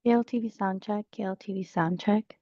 KLTV sound check, KLTV sound check.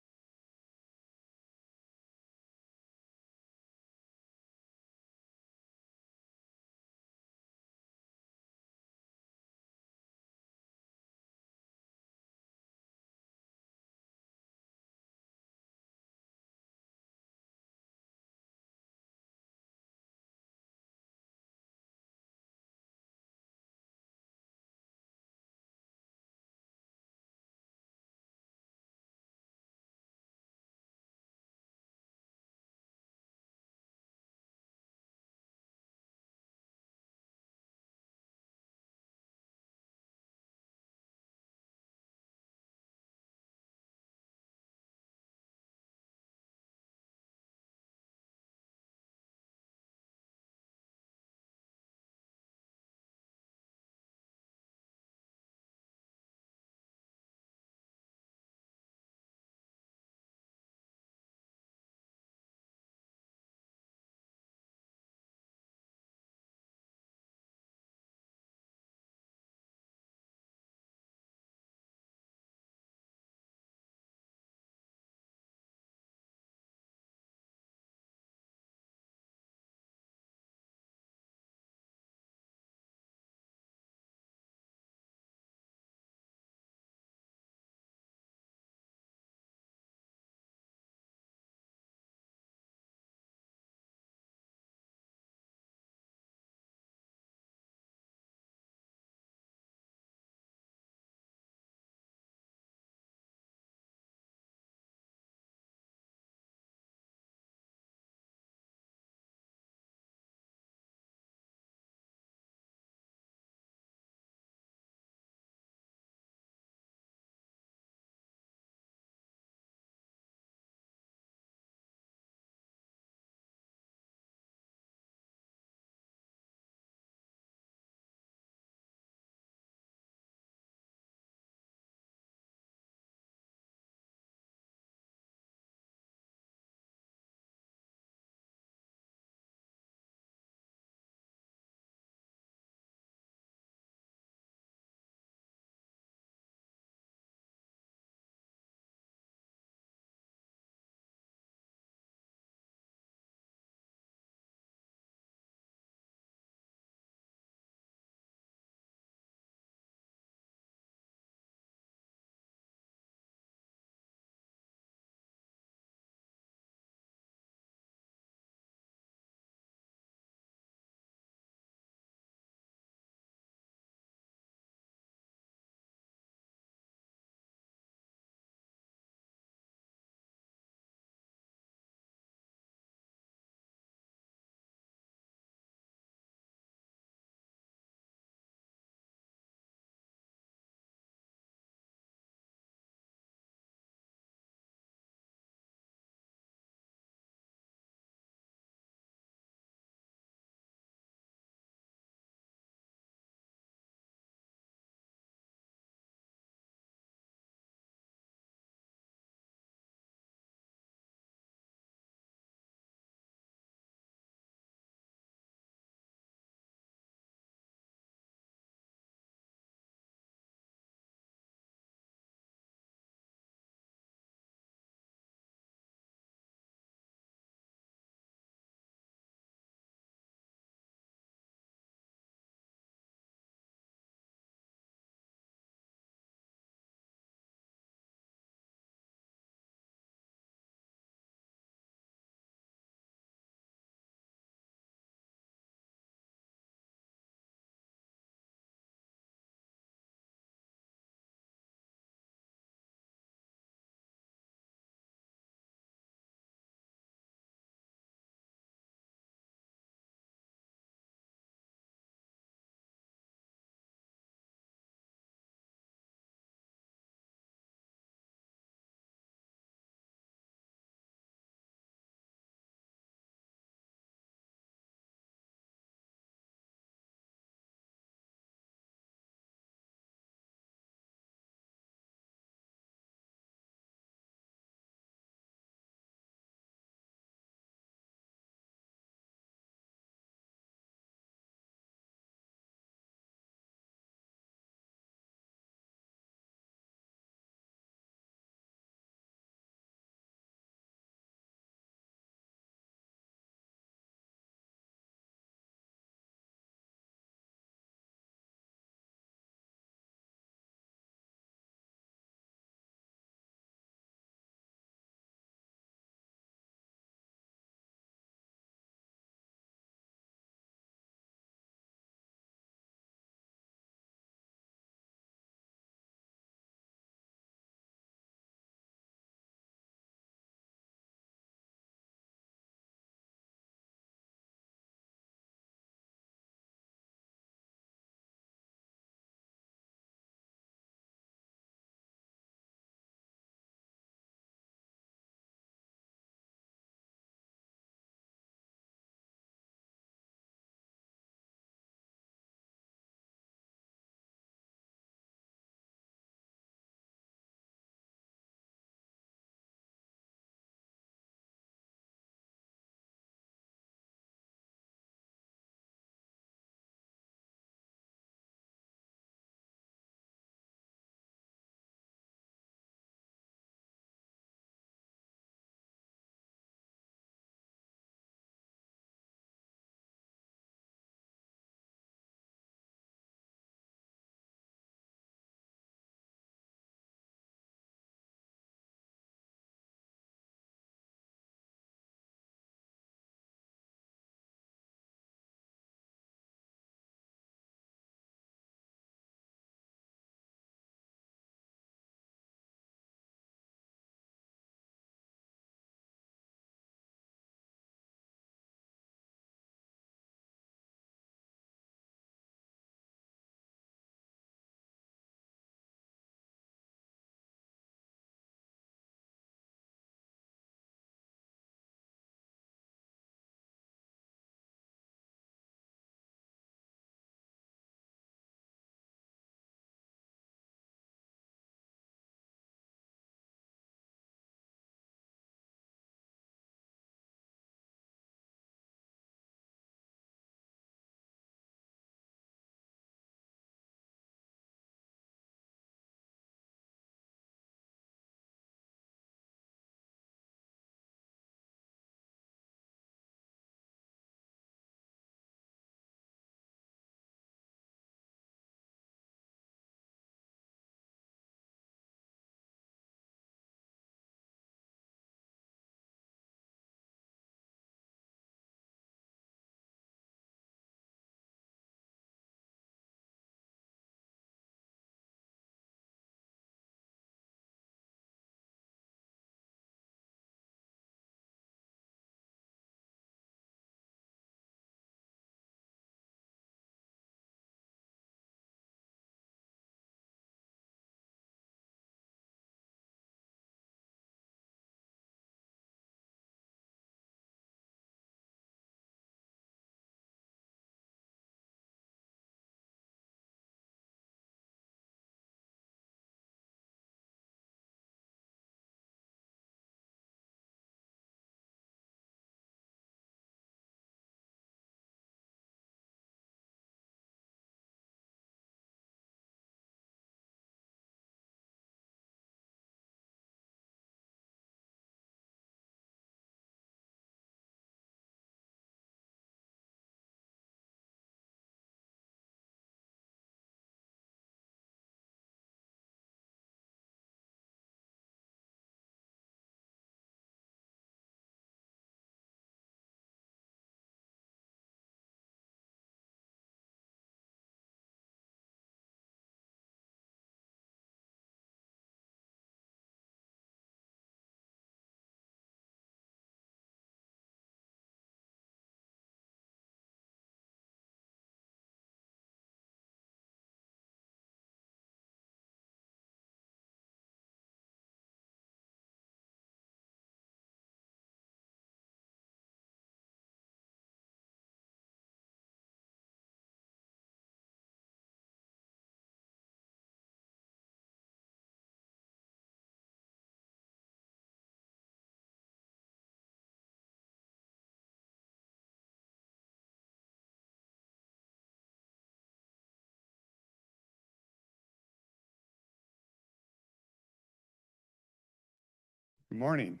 Good morning.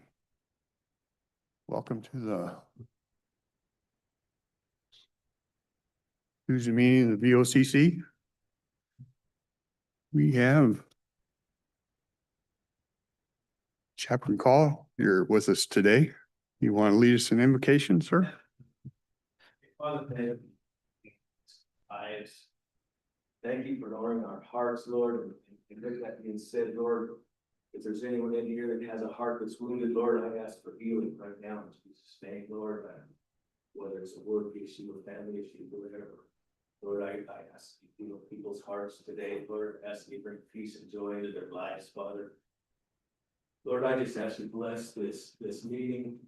Welcome to the Tuesday meeting of the VOCC. We have Chaplain Call here with us today. You want to lead us in invocation, sir? Father, eyes. Thank you for knowing our hearts, Lord, and with that being said, Lord, if there's anyone in here that has a heart that's wounded, Lord, I ask for healing right now in Jesus' name, Lord. Whether it's a work issue or family issue, or whatever. Lord, I ask you to heal people's hearts today, Lord. I ask you to bring peace and joy into their lives, Father. Lord, I just ask you to bless this meeting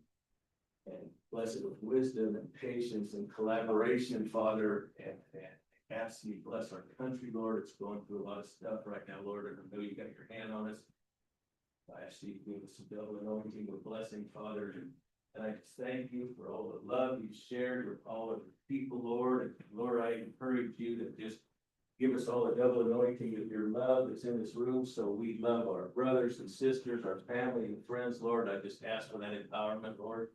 and bless it with wisdom and patience and collaboration, Father, and ask you to bless our country, Lord. It's going through a lot of stuff right now, Lord, and I know you got your hand on us. I ask you to give us a double anointing with blessing, Father, and I just thank you for all the love you've shared with all of the people, Lord. And Lord, I encourage you to just give us all a double anointing of your love that's in this room, so we love our brothers and sisters, our family and friends, Lord. I just ask for that empowerment, Lord.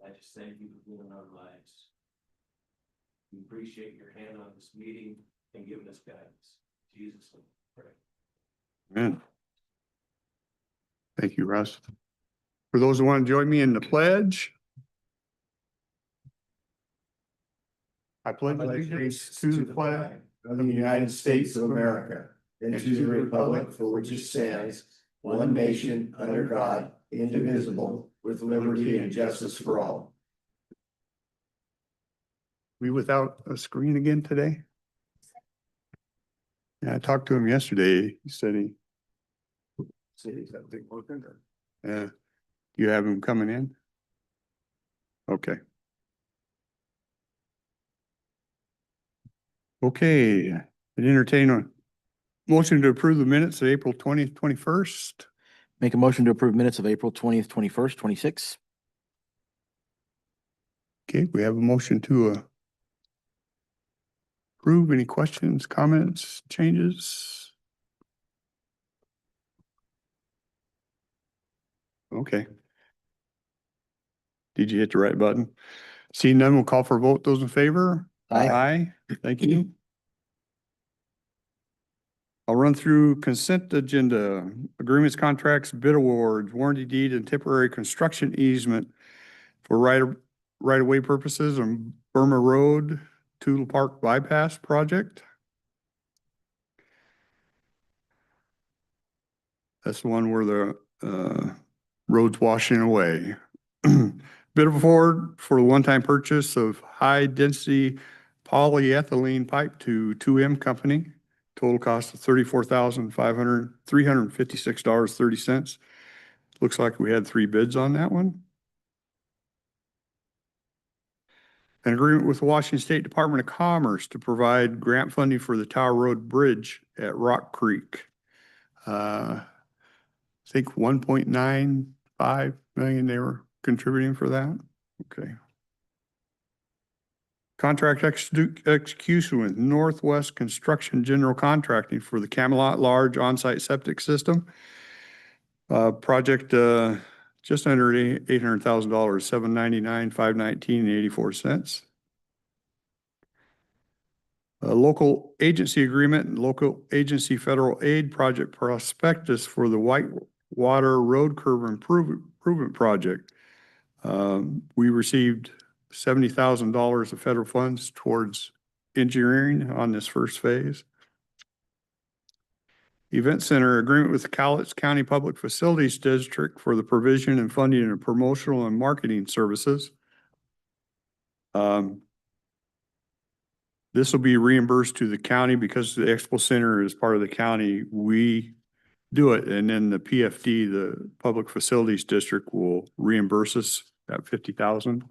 I just thank you for being in our lives. We appreciate your hand on this meeting and giving us guidance. In Jesus' name, pray. Amen. Thank you, Russ. For those who want to join me in the pledge. I pledge allegiance to the flag of the United States of America, and to the republic for which it stands, one nation, under God, indivisible, with liberty and justice for all. We without a screen again today? Yeah, I talked to him yesterday. He said yeah. You have him coming in? Okay. Okay, I'd entertain a motion to approve the minutes of April 20th, 21st. Make a motion to approve minutes of April 20th, 21st, 26. Okay, we have a motion to approve. Any questions, comments, changes? Okay. Did you hit the right button? Seeing none, we'll call for a vote. Those in favor? Aye. Aye. Thank you. I'll run through consent agenda, agreements, contracts, bid awards, warranty deed, and temporary construction easement for right-of-way purposes on Burma Road, Tootle Park Bypass Project. That's the one where the road's washing away. Bid award for the one-time purchase of high-density polyethylene pipe to 2M Company. Total cost of $34,356.30. Looks like we had 3 bids on that one. An agreement with the Washington State Department of Commerce to provide grant funding for the Tower Road Bridge at Rock Creek. I think 1.95 million they were contributing for that. Okay. Contract execution with Northwest Construction General Contracting for the Camelot Large On-Site Septic System. Project just under $800,000, $799,519 and 84 cents. Local agency agreement and local agency federal aid project prospectus for the Whitewater Road Curve Improvement Project. We received $70,000 of federal funds towards engineering on this first phase. Event Center agreement with the Cowlitz County Public Facilities District for the provision and funding of promotional and marketing services. This will be reimbursed to the county because the Expo Center is part of the county. We do it, and then the PFD, the Public Facilities District, will reimburse us at $50,000.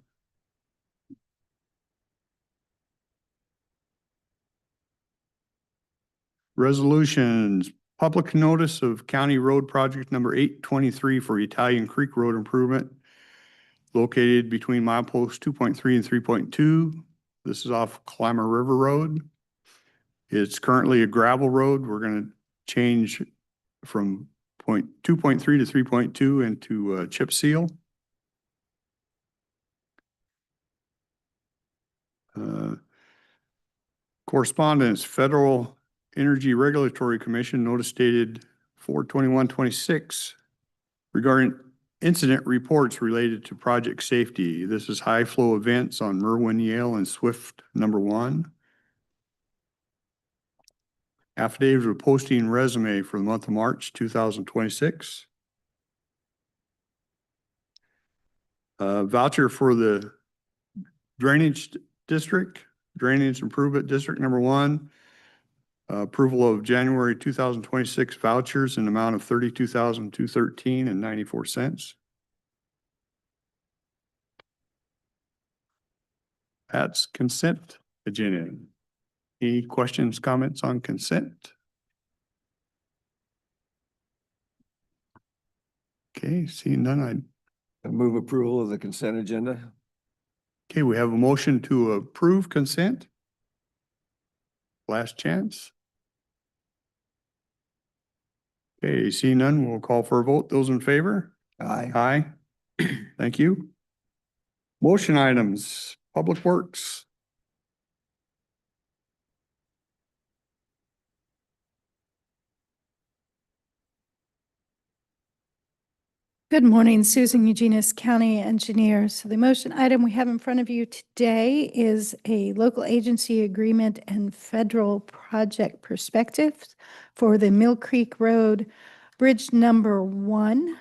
Resolutions, public notice of county road project number 823 for Italian Creek Road improvement located between milepost 2.3 and 3.2. This is off Climber River Road. It's currently a gravel road. We're going to change from 2.3 to 3.2 into chip seal. Correspondence, Federal Energy Regulatory Commission notice dated 4/21/26 regarding incident reports related to project safety. This is high flow events on Merwin, Yale, and Swift #1. Affidavit of posting resume for the month of March 2026. Voucher for the drainage district, drainage improvement district #1. Approval of January 2026 vouchers in the amount of $32,213.94. That's consent agenda. Any questions, comments on consent? Okay, seeing none, I move approval of the consent agenda. okay, we have a motion to approve consent. Last chance. Okay, seeing none, we'll call for a vote. Those in favor? Aye. Aye. Thank you. Motion items, Public Works. Good morning, Susan Eugenius, County Engineer. So the motion item we have in front of you today is a local agency agreement and federal project perspectives for the Mill Creek Road Bridge #1.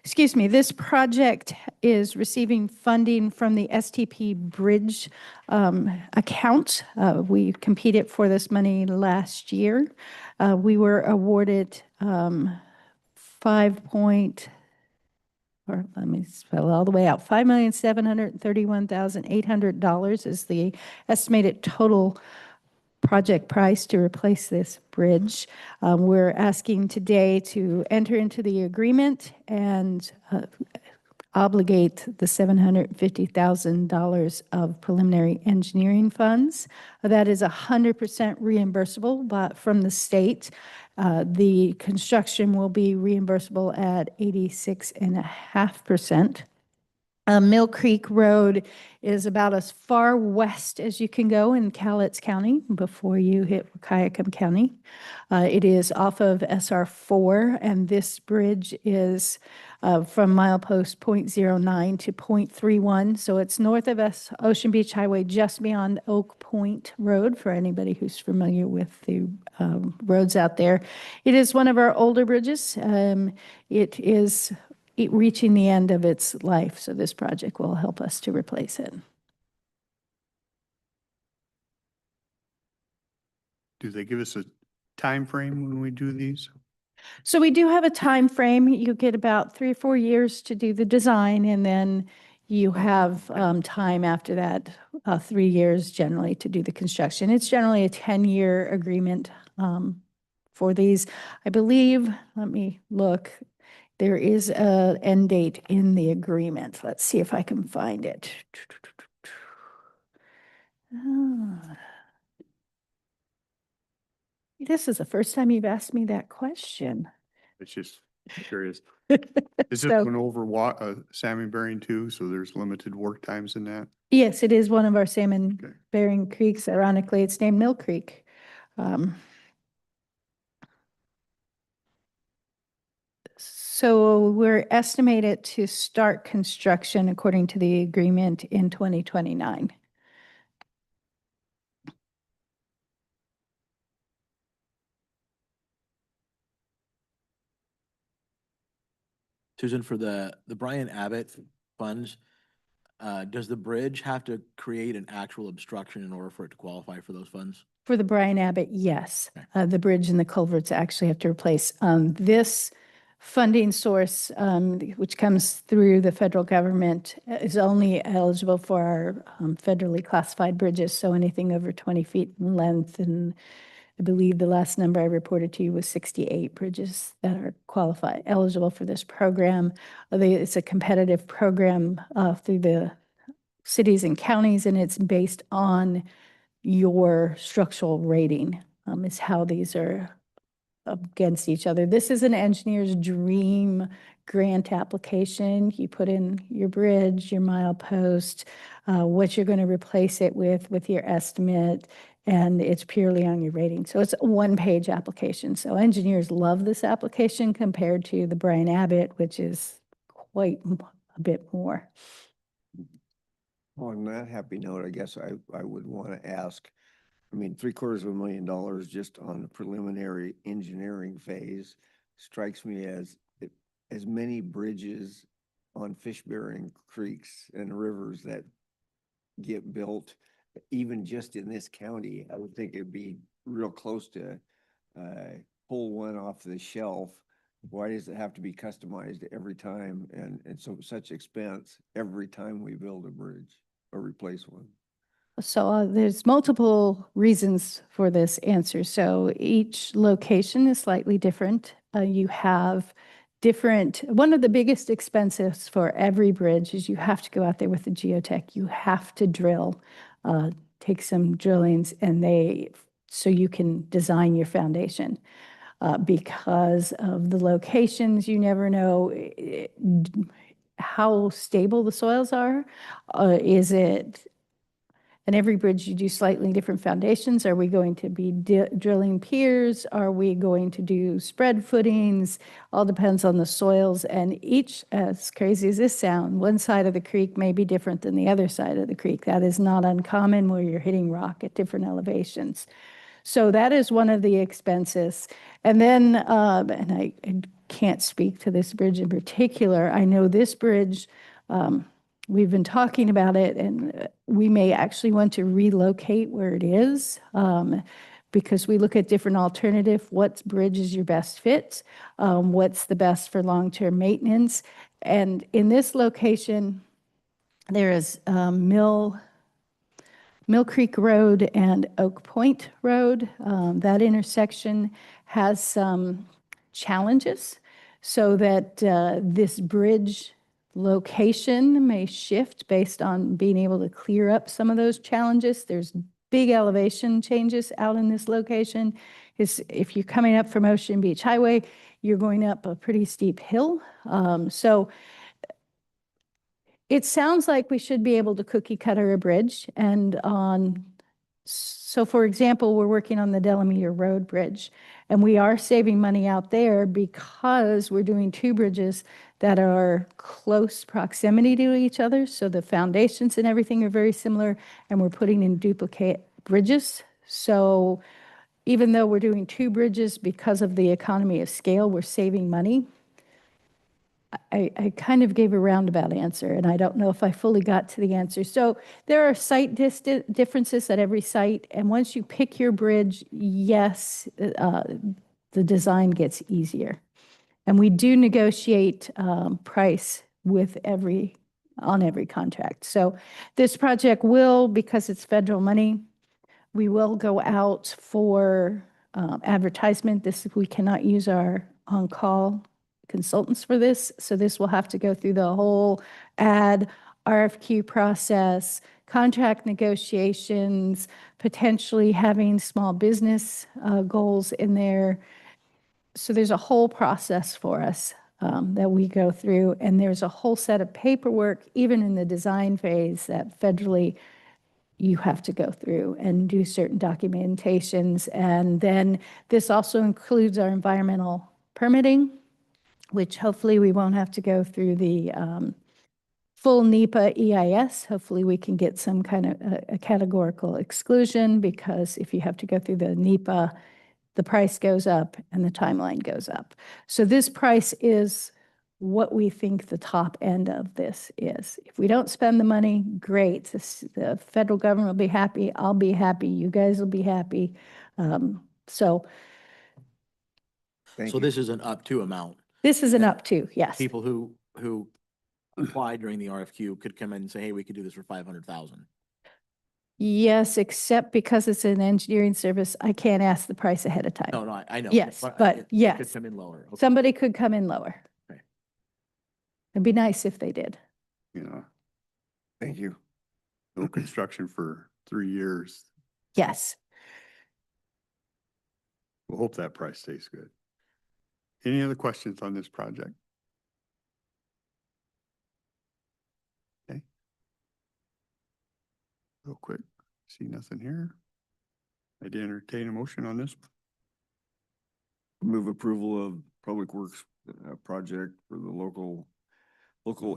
Excuse me, this project is receiving funding from the STP Bridge account. We competed for this money last year. We were awarded let me spell all the way out, $5,731,800 is the estimated total project price to replace this bridge. We're asking today to enter into the agreement and obligate the $750,000 of preliminary engineering funds. That is 100% reimbursable from the state. The construction will be reimbursable at 86.5%. Mill Creek Road is about as far west as you can go in Cowlitz County before you hit Wahkiakum County. It is off of SR4, and this bridge is from milepost 0.09 to 0.31. So it's north of Ocean Beach Highway, just beyond Oak Point Road, for anybody who's familiar with the roads out there. It is one of our older bridges. It is reaching the end of its life, so this project will help us to replace it. Do they give us a time frame when we do these? So we do have a time frame. You get about 3 or 4 years to do the design, and then you have time after that, 3 years generally, to do the construction. It's generally a 10-year agreement for these. I believe, let me look, there is an end date in the agreement. Let's see if I can find it. This is the first time you've asked me that question. It's just curious. Is this So- one over salmon bearing too? So there's limited work times in that? Yes, it is one of our salmon Okay. bearing creeks. Ironically, it's named Mill Creek. So we're estimated to start construction according to the agreement in 2029. Susan, for the Brian Abbott funds, does the bridge have to create an actual obstruction in order for it to qualify for those funds? For the Brian Abbott, yes. Okay. The bridge and the culverts actually have to replace. This funding source, which comes through the federal government, is only eligible for our federally classified bridges, so anything over 20 feet in length. And I believe the last number I reported to you was 68 bridges that are eligible for this program. It's a competitive program through the cities and counties, and it's based on your structural rating, is how these are against each other. This is an engineer's dream grant application. You put in your bridge, your milepost, what you're going to replace it with your estimate, and it's purely on your rating. So it's a one-page application. So engineers love this application compared to the Brian Abbott, which is quite a bit more. On that happy note, I guess I would want to ask, I mean, $750,000 just on the preliminary engineering phase strikes me as many bridges on fish-bearing creeks and rivers that get built, even just in this county. I would think it'd be real close to pull one off the shelf. Why does it have to be customized every time and so such expense every time we build a bridge or replace one? So there's multiple reasons for this answer. So each location is slightly different. You have different, one of the biggest expenses for every bridge is you have to go out there with the geotech. You have to drill, take some drillings so you can design your foundation. Because of the locations, you never know how stable the soils are. And every bridge you do slightly different foundations. Are we going to be drilling piers? Are we going to do spread footings? All depends on the soils. And each, as crazy as this sounds, one side of the creek may be different than the other side of the creek. That is not uncommon where you're hitting rock at different elevations. So that is one of the expenses. And then, and I can't speak to this bridge in particular. I know this bridge, we've been talking about it, and we may actually want to relocate where it is because we look at different alternative. What bridge is your best fit? What's the best for long-term maintenance? And in this location, there is Mill Creek Road and Oak Point Road. That intersection has some challenges so that this bridge location may shift based on being able to clear up some of those challenges. There's big elevation changes out in this location. If you're coming up from Ocean Beach Highway, you're going up a pretty steep hill. So it sounds like we should be able to cookie cutter a bridge. So for example, we're working on the Delamere Road Bridge, and we are saving money out there because we're doing two bridges that are close proximity to each other. So the foundations and everything are very similar, and we're putting in duplicate bridges. So even though we're doing two bridges because of the economy of scale, we're saving money. I kind of gave a roundabout answer, and I don't know if I fully got to the answer. So there are site differences at every site, and once you pick your bridge, yes, the design gets easier. And we do negotiate price on every contract. So this project will, because it's federal money, we will go out for advertisement. We cannot use our on-call consultants for this. So this will have to go through the whole RFQ process, contract negotiations, potentially having small business goals in there. So there's a whole process for us that we go through, and there's a whole set of paperwork, even in the design phase, that federally you have to go through and do certain documentations. And then this also includes our environmental permitting, which hopefully we won't have to go through the full NEPA EIS. Hopefully we can get some kind of a categorical exclusion, because if you have to go through the NEPA, the price goes up and the timeline goes up. So this price is what we think the top end of this is. If we don't spend the money, great. The federal government will be happy. I'll be happy. You guys will be happy. So This is an up to amount. this is an up to, yes. People who applied during the RFQ could come in and say, hey, we could do this for 500,000. Yes, except because it's an engineering service, I can't ask the price ahead of time. No, I know. Yes, but it yes. could come in lower. Okay. Somebody could come in lower. Okay. It'd be nice if they did. Thank you. No construction for 3 years. Yes. We'll hope that price stays good. Any other questions on this project? Okay. Real quick, see nothing here. I'd entertain a motion on this. Move approval of Public Works project for the local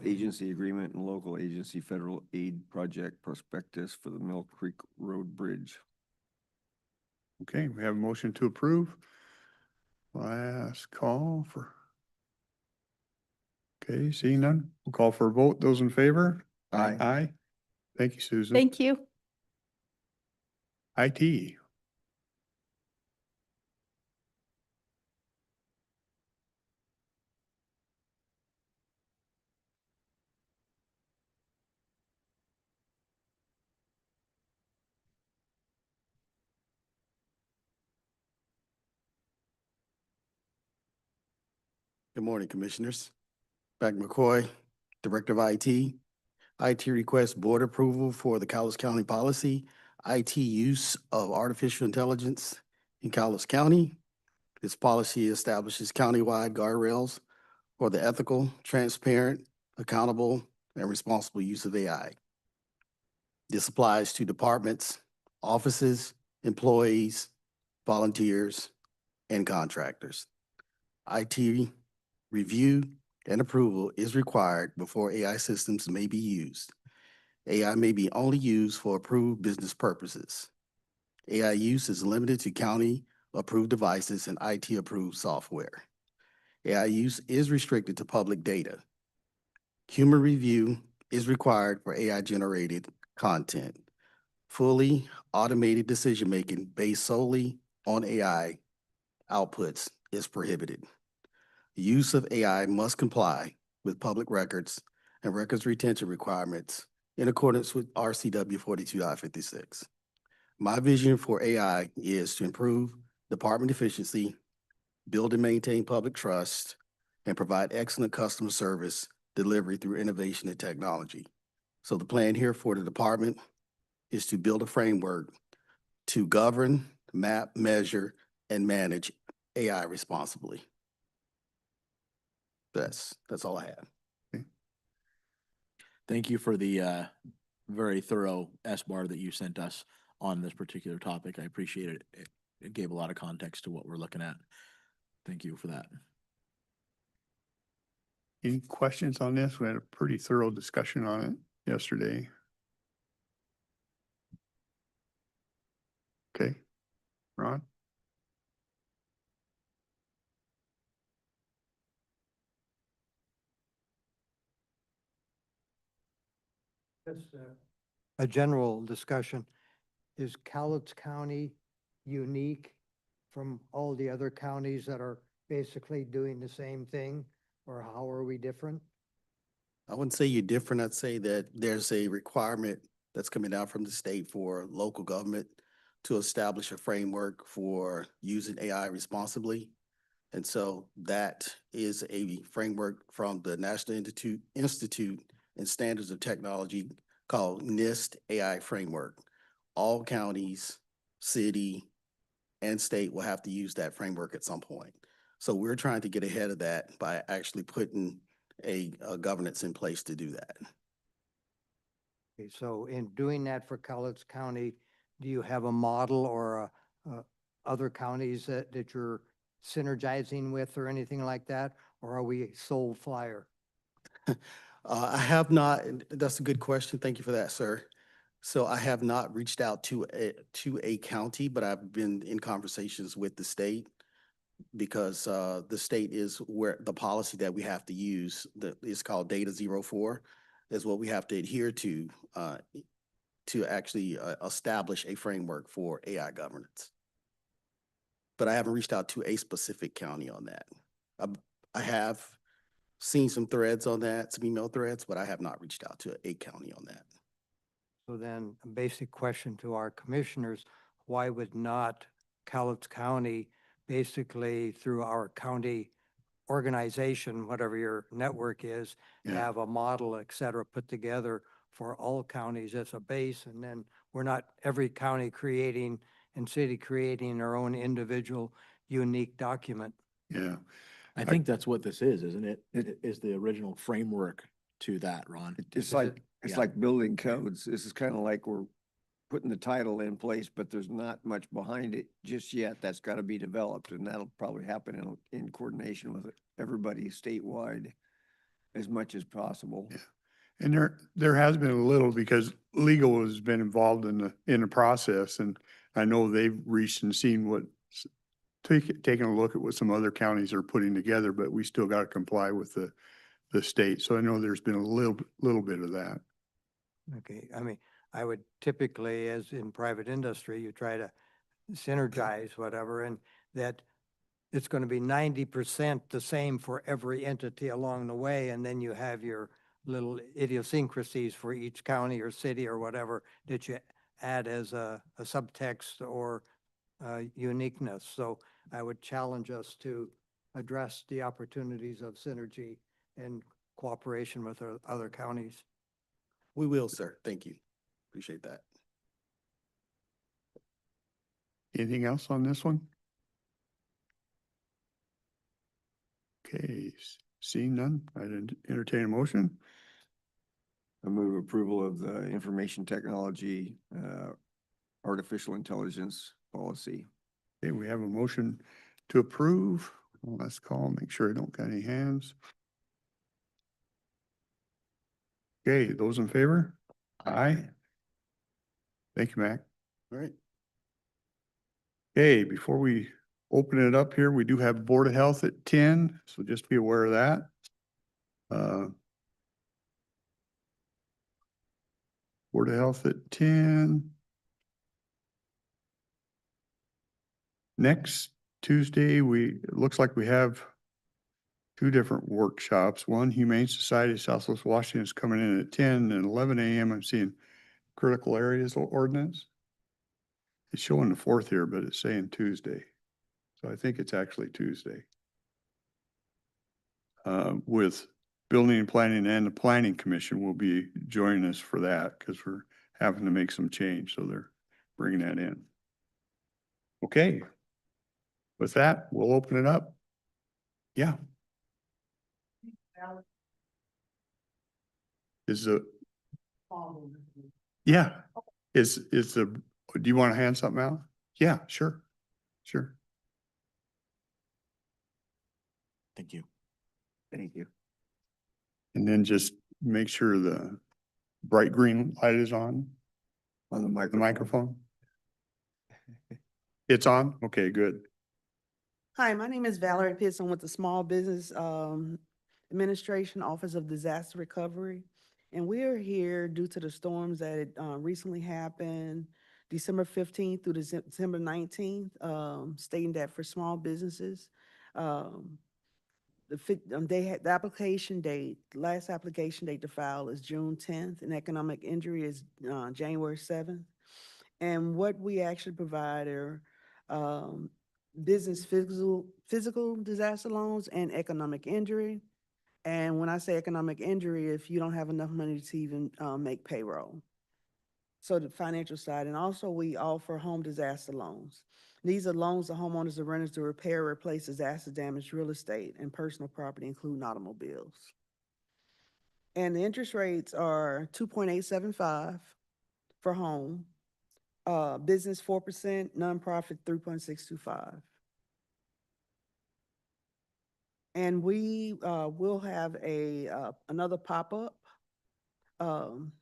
agency agreement and local agency federal aid project prospectus for the Mill Creek Road Bridge. Okay, we have a motion to approve. Last call for. Okay, seeing none, we'll call for a vote. Those in favor? Aye. Aye. Thank you, Susan. Thank you. IT. Good morning, Commissioners. Beck McCoy, Director of IT. IT requests board approval for the Cowlitz County policy, IT use of artificial intelligence in Cowlitz County. This policy establishes countywide guardrails for the ethical, transparent, accountable, and responsible use of AI. This applies to departments, offices, employees, volunteers, and contractors. IT review and approval is required before AI systems may be used. AI may be only used for approved business purposes. AI use is limited to county-approved devices and IT-approved software. AI use is restricted to public data. Human review is required for AI-generated content. Fully automated decision-making based solely on AI outputs is prohibited. Use of AI must comply with public records and records retention requirements in accordance with RCW 42.56. My vision for AI is to improve department efficiency, build and maintain public trust, and provide excellent customer service delivery through innovation and technology. So the plan here for the department is to build a framework to govern, map, measure, and manage AI responsibly. That's all I have. Thank you for the very thorough SBAR that you sent us on this particular topic. I appreciate it. It gave a lot of context to what we're looking at. Thank you for that. Any questions on this? We had a pretty thorough discussion on it yesterday. Okay, Ron? Just a general discussion. Is Cowlitz County unique from all the other counties that are basically doing the same thing? Or how are we different? I wouldn't say you're different. I'd say that there's a requirement that's coming down from the state for local government to establish a framework for using AI responsibly. And so that is a framework from the National Institute and Standards of Technology called NIST AI Framework. All counties, city, and state will have to use that framework at some point. So we're trying to get ahead of that by actually putting a governance in place to do that. Okay, so in doing that for Cowlitz County, do you have a model or other counties that you're synergizing with or anything like that? Or are we sole flyer? I have not, that's a good question. Thank you for that, sir. So I have not reached out to a county, but I've been in conversations with the state because the state is where the policy that we have to use that is called Data 04 is what we have to adhere to actually establish a framework for AI governance. But I haven't reached out to a specific county on that. I have seen some threads on that, some email threads, but I have not reached out to a county on that. So then a basic question to our commissioners, why would not Cowlitz County basically through our county organization, whatever your network is, Yeah. have a model, et cetera, put together for all counties as a base? And then we're not every county creating and city creating their own individual unique document. Yeah, I think that's what this is, isn't it? It is the original framework to that, Ron. It's like, it's Yeah. like building codes. This is kind of like we're putting the title in place, but there's not much behind it just yet. That's got to be developed, and that'll probably happen in coordination with everybody statewide as much as possible. Yeah. And there has been a little because legal has been involved in the process, and I know they've reached and seen what, taking a look at what some other counties are putting together, but we still got to comply with the state. So I know there's been a little bit of that. Okay, I mean, I would typically, as in private industry, you try to synergize whatever, and that it's going to be 90% the same for every entity along the way, and then you have your little idiosyncrasies for each county or city or whatever that you add as a subtext or uniqueness. So I would challenge us to address the opportunities of synergy and cooperation with our other counties. We will, sir. Thank you. Appreciate that. Anything else on this one? Okay, seeing none, I'd entertain a motion. I move approval of the information technology, artificial intelligence policy. Okay, we have a motion to approve. Well, let's call, make sure I don't got any hands. Okay, those in favor? Aye. Thank you, Mac. All right. Okay, before we open it up here, we do have Board of Health at 10, so just be aware of that. Board of Health at 10. Next Tuesday, it looks like we have two different workshops. One, Humane Society of Southwest Washington is coming in at 10 and 11 a.m. I'm seeing critical areas ordinance. It's showing the 4th here, but it's saying Tuesday. So I think it's actually Tuesday. With Building and Planning and the Planning Commission will be joining us for that because we're having to make some change. So they're bringing that in. Okay. With that, we'll open it up. Yeah. Is the, yeah, is the, do you want to hand something out? Yeah, sure. Sure. Thank you. Thank you. And then just make sure the bright green light is on On the the microphone. It's on? Okay, good. Hi, my name is Valerie Pearson with the Small Business Administration Office of Disaster Recovery. And we are here due to the storms that recently happened, December 15th through December 19th, stating that for small businesses, the application date, last application date to file is June 10th, and economic injury is January 7th. And what we actually provide are business physical disaster loans and economic injury. And when I say economic injury, if you don't have enough money to even make payroll. So the financial side, and also we offer home disaster loans. These are loans to homeowners and renters to repair or replace disaster damaged real estate and personal property, including automobiles. And the interest rates are 2.875 for home, business 4%, nonprofit 3.625. And we will have another pop-up on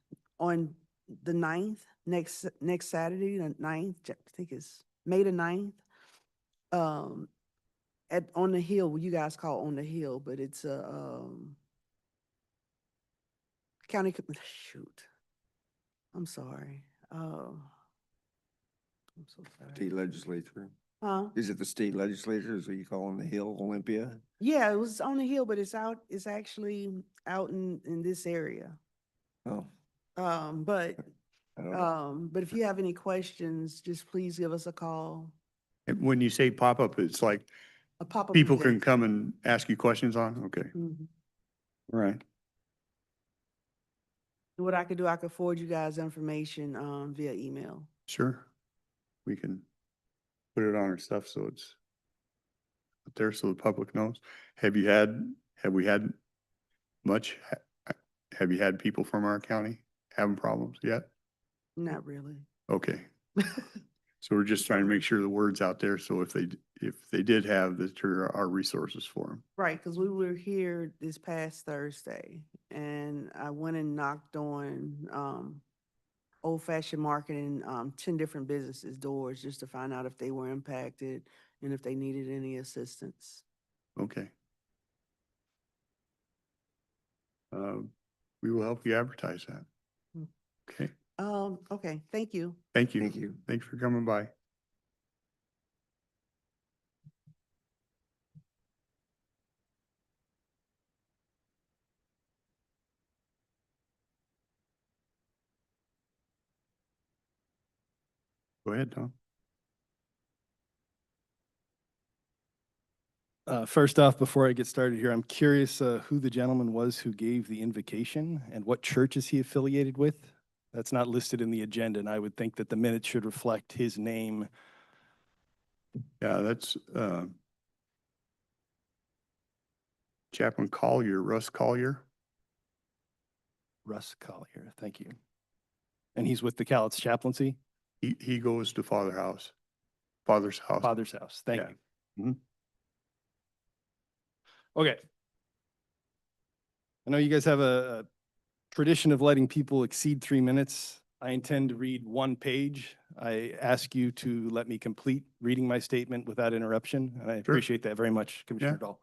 the 9th, next Saturday, the 9th, I think it's May the 9th, on the Hill, what you guys call On the Hill, but it's a county, shoot, I'm sorry. I'm so sorry. State legislature. Huh? Is it the state legislature? Is what you call on the Hill, Olympia? Yeah, it was on the Hill, but it's actually out in this area. Oh, But I don't know. but if you have any questions, just please give us a call. And when you say pop-up, it's like A pop-up people can event. come and ask you questions on? Okay, Mhm. all right. What I could do, I could forward you guys information via email. Sure. We can put it on our stuff so it's out there so the public knows. Have we had much, have you had people from our county having problems yet? Not really. Okay, so we're just trying to make sure the word's out there, so if they did have, that there are resources for them. Right, because we were here this past Thursday, and I went and knocked on Old Fashioned Market and 10 different businesses' doors just to find out if they were impacted and if they needed any assistance. Okay. We will help you advertise that. Hmm. Okay, Okay, thank you. thank you. Thank you. Thanks for coming by. Go ahead, Tom. First off, before I get started here, I'm curious who the gentleman was who gave the invocation and what church is he affiliated with? That's not listed in the agenda, and I would think that the minutes should reflect his name. Yeah, that's Chaplain Collier, Russ Collier. Russ Collier, thank you. And he's with the Cowlitz chaplaincy? He goes to Father's house. Thank Father's house, thank Yeah. you. Mhm. Okay. I know you guys have a tradition of letting people exceed 3 minutes. I intend to read 1 page. I ask you to let me complete reading my statement without interruption, and I appreciate that very much, Commissioner Yeah. Dahl.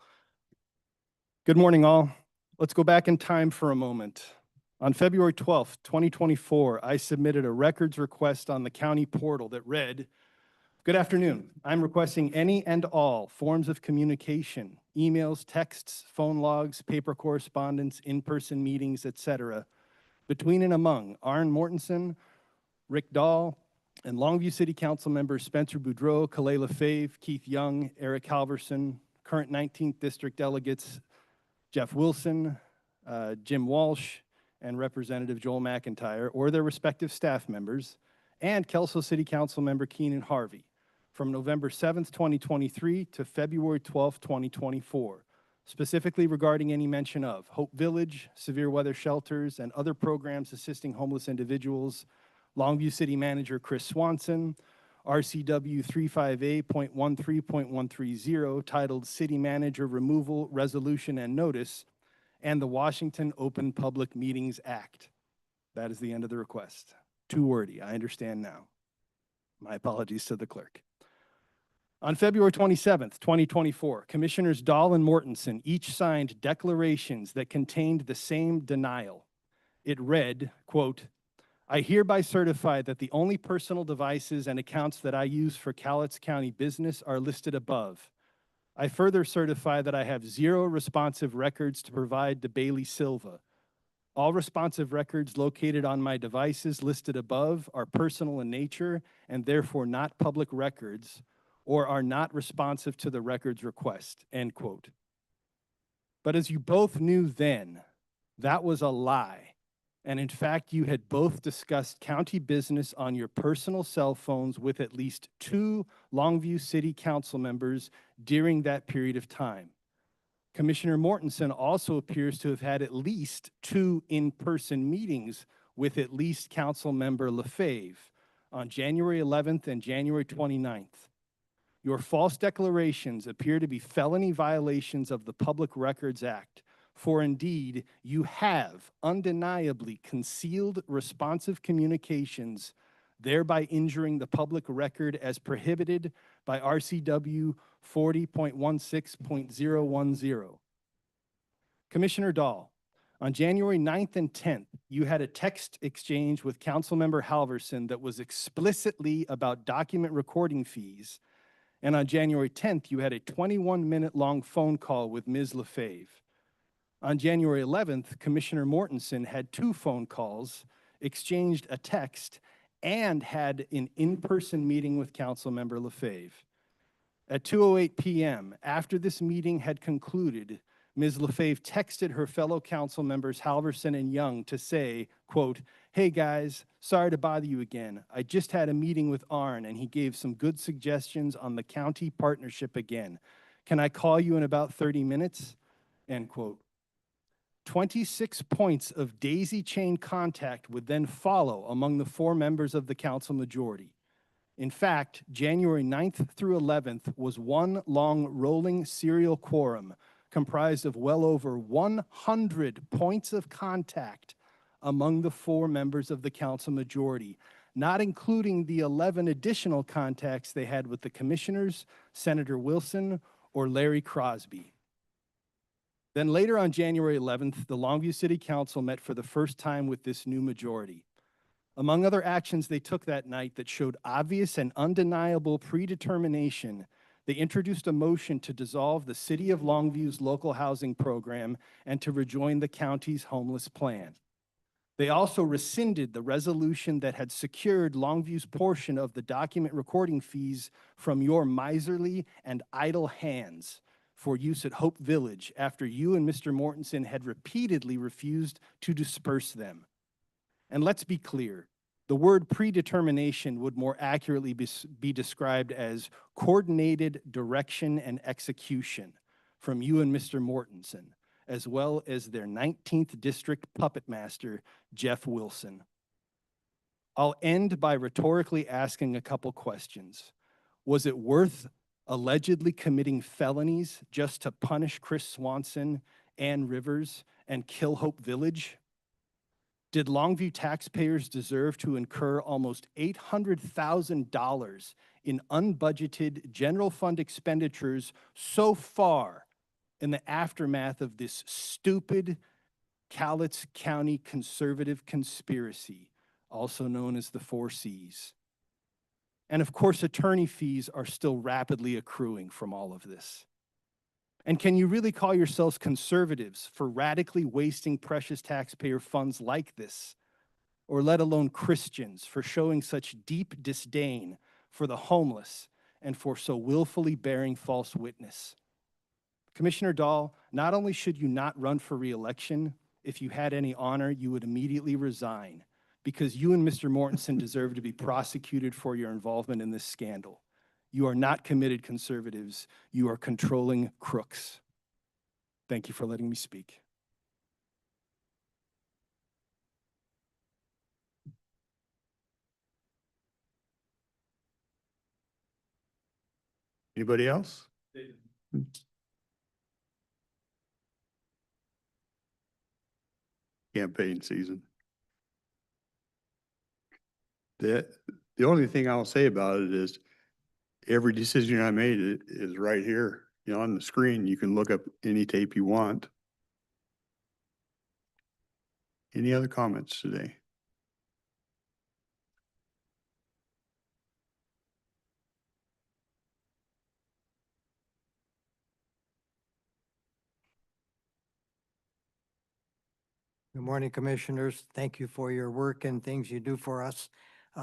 Good morning, all. Let's go back in time for a moment. On February 12th, 2024, I submitted a records request on the county portal that read, "Good afternoon. I'm requesting any and all forms of communication, emails, texts, phone logs, paper correspondence, in-person meetings, etc., between and among Arn Mortensen, Rick Dahl, and Longview City Council members Spencer Boudreau, Kalei Lefebvre, Keith Young, Eric Halverson, current 19th District delegates Jeff Wilson, Jim Walsh, and Representative Joel McIntyre, or their respective staff members, and Kelso City Council member Keenan Harvey, from November 7th, 2023 to February 12th, 2024, specifically regarding any mention of Hope Village, severe weather shelters, and other programs assisting homeless individuals, Longview City Manager Chris Swanson, RCW 35A.13.130, titled City Manager Removal, Resolution, and Notice, and the Washington Open Public Meetings Act. That is the end of the request. Too wordy, I understand now. My apologies to the clerk. On February 27th, 2024, Commissioners Dahl and Mortensen each signed declarations that contained the same denial. It read, quote, "I hereby certify that the only personal devices and accounts that I use for Cowlitz County business are listed above. I further certify that I have 0 responsive records to provide to Bailey Silva. All responsive records located on my devices listed above are personal in nature and therefore not public records or are not responsive to the records request," end quote. But as you both knew then, that was a lie. And in fact, you had both discussed county business on your personal cell phones with at least 2 Longview City Council members during that period of time. Commissioner Mortensen also appears to have had at least 2 in-person meetings with at least Council Member Lefebvre on January 11th and January 29th. Your false declarations appear to be felony violations of the Public Records Act. For indeed, you have undeniably concealed responsive communications, thereby injuring the public record as prohibited by RCW 40.16.010. Commissioner Dahl, on January 9th and 10th, you had a text exchange with Councilmember Halverson that was explicitly about document recording fees. And on January 10th, you had a 21-minute-long phone call with Ms. Lefebvre. On January 11th, Commissioner Mortensen had 2 phone calls, exchanged a text, and had an in-person meeting with Councilmember Lefebvre. At 2:08 p.m., after this meeting had concluded, Ms. Lefebvre texted her fellow council members Halverson and Young to say, quote, "Hey guys, sorry to bother you again. I just had a meeting with Arn and he gave some good suggestions on the county partnership again. Can I call you in about 30 minutes? End quote. 26 points of daisy chain contact would then follow among the 4 members of the council majority. In fact, January 9th through 11th was one long rolling serial quorum comprised of well over 100 points of contact among the 4 members of the council majority, not including the 11 additional contacts they had with the commissioners, Senator Wilson, or Larry Crosby. Then later on January 11th, the Longview City Council met for the first time with this new majority. Among other actions they took that night that showed obvious and undeniable predetermination, they introduced a motion to dissolve the City of Longview's local housing program and to rejoin the county's homeless plan. They also rescinded the resolution that had secured Longview's portion of the document recording fees from your miserly and idle hands for use at Hope Village after you and Mr. Mortensen had repeatedly refused to disperse them. And let's be clear, the word predetermination would more accurately be described as coordinated direction and execution from you and Mr. Mortensen, as well as their 19th district puppet master, Jeff Wilson. I'll end by rhetorically asking a couple questions. Was it worth allegedly committing felonies just to punish Chris Swanson, Ann Rivers, and kill Hope Village? Did Longview taxpayers deserve to incur almost $800,000 in unbudgeted general fund expenditures so far in the aftermath of this stupid Cowlitz County conservative conspiracy, also known as the 4 Cs? And of course, attorney fees are still rapidly accruing from all of this. And can you really call yourselves conservatives for radically wasting precious taxpayer funds like this? Or let alone Christians for showing such deep disdain for the homeless and for so willfully bearing false witness? Commissioner Dahl, not only should you not run for re-election, if you had any honor, you would immediately resign, because you and Mr. Mortensen deserve to be prosecuted for your involvement in this scandal. You are not committed conservatives. You are controlling crooks. Thank you for letting me speak. Anybody else? Campaign season. The only thing I'll say about it is every decision I made is right here, on the screen. You can look up any tape you want. Any other comments today? Good morning, Commissioners. Thank you for your work and things you do for us.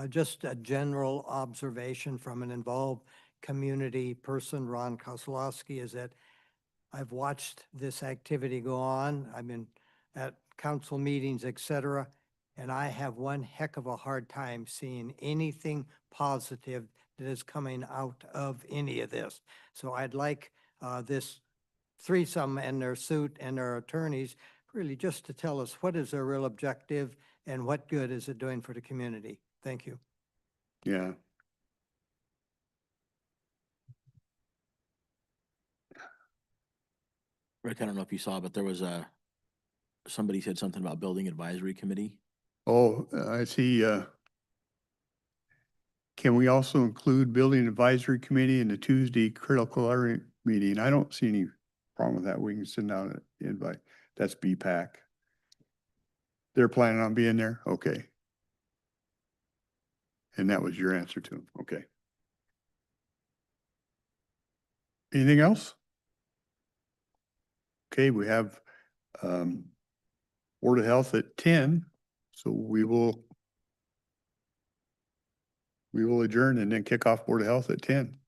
Just a general observation from an involved community person, Ron Kozlowski, is that I've watched this activity go on. I've been at council meetings, et cetera, and I have one heck of a hard time seeing anything positive that is coming out of any of this. So I'd like this threesome and their suit and their attorneys really just to tell us what is their real objective and what good is it doing for the community. Thank you. Yeah. Rick, I don't know if you saw, but there was somebody said something about building advisory committee. Oh, I see. Can we also include building advisory committee in the Tuesday critical area meeting? I don't see any problem with that. We can send out an invite. That's BPAC. They're planning on being there? Okay. And that was your answer to them. Okay. Anything else? Okay, we have Board of Health at 10. So we will adjourn and then kick off Board of Health at 10.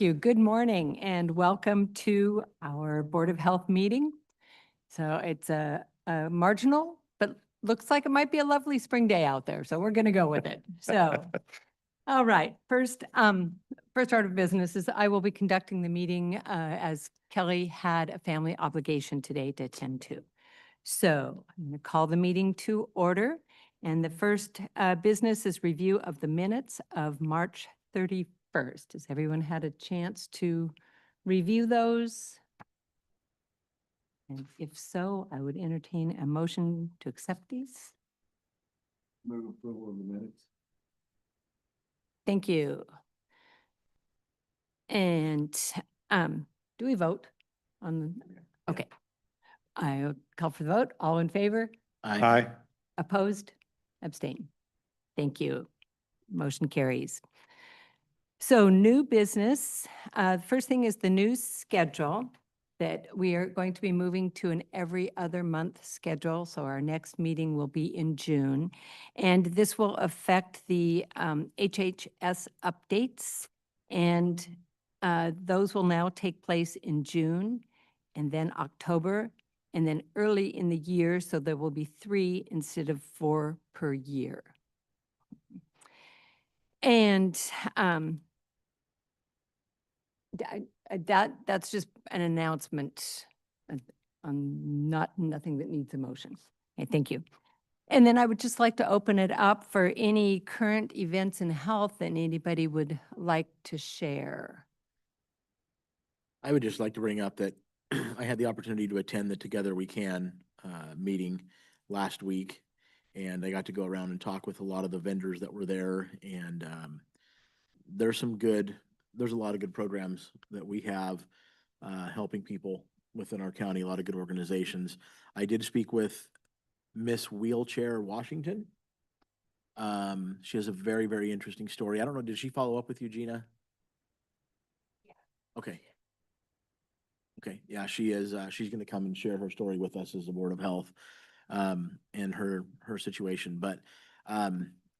you. Good morning and welcome to our Board of Health meeting. So it's a marginal, but looks like it might be a lovely spring day out there. So we're going to go with it. So, all right. First order of business is I will be conducting the meeting as Kelly had a family obligation today to attend to. So I'm going to call the meeting to order. And the first business is review of the minutes of March 31st. Has everyone had a chance to review those? And if so, I would entertain a motion to accept these. Move approval of the minutes. Thank you. And do we vote on? Okay. I call for the vote. All in favor? Aye. Opposed? Abstain. Thank you. Motion carries. So new business, first thing is the new schedule that we are going to be moving to an every other month schedule. So our next meeting will be in June. And this will affect the HHS updates. And those will now take place in June and then October and then early in the year. So there will be 3 instead of 4 per year. And that's just an announcement on nothing that needs a motion. Okay, thank you. And then I would just like to open it up for any current events in health that anybody would like to share. I would just like to bring up that I had the opportunity to attend the Together We Can meeting last week. And I got to go around and talk with a lot of the vendors that were there. And there's a lot of good programs that we have helping people within our county, a lot of good organizations. I did speak with Miss Wheelchair Washington. She has a very, very interesting story. I don't know, did she follow up with you, Gina? Yeah. Okay. Okay, yeah, she is. She's going to come and share her story with us as the Board of Health and her situation. But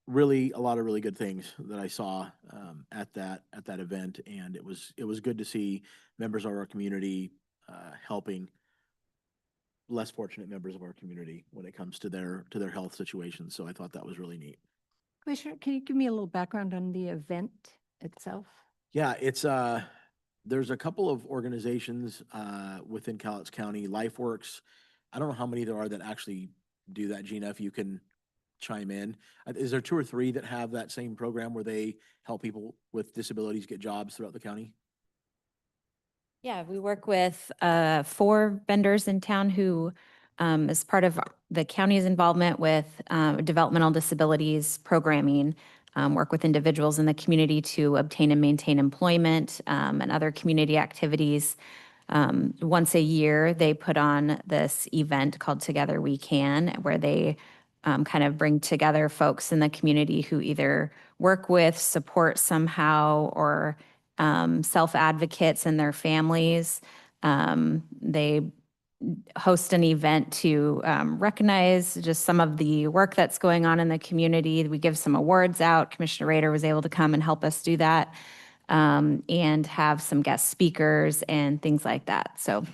really, a lot of really good things that I saw at that event, and it was good to see members of our community helping less fortunate members of our community when it comes to their health situations. So I thought that was really neat. Commissioner, can you give me a little background on the event itself? Yeah, it's there's a couple of organizations within Cowlitz County, LifeWorks. I don't know how many there are that actually do that, Gina, if you can chime in. Is there 2 or 3 that have that same program where they help people with disabilities get jobs throughout the county? Yeah, we work with 4 vendors in town who, as part of the county's involvement with developmental disabilities programming, work with individuals in the community to obtain and maintain employment and other community activities. Once a year, they put on this event called Together We Can, where they kind of bring together folks in the community who either work with, support somehow, or self-advocates and their families. They host an event to recognize just some of the work that's going on in the community. We give some awards out. Commissioner Rader was able to come and help us do that and have some guest speakers and things like that. So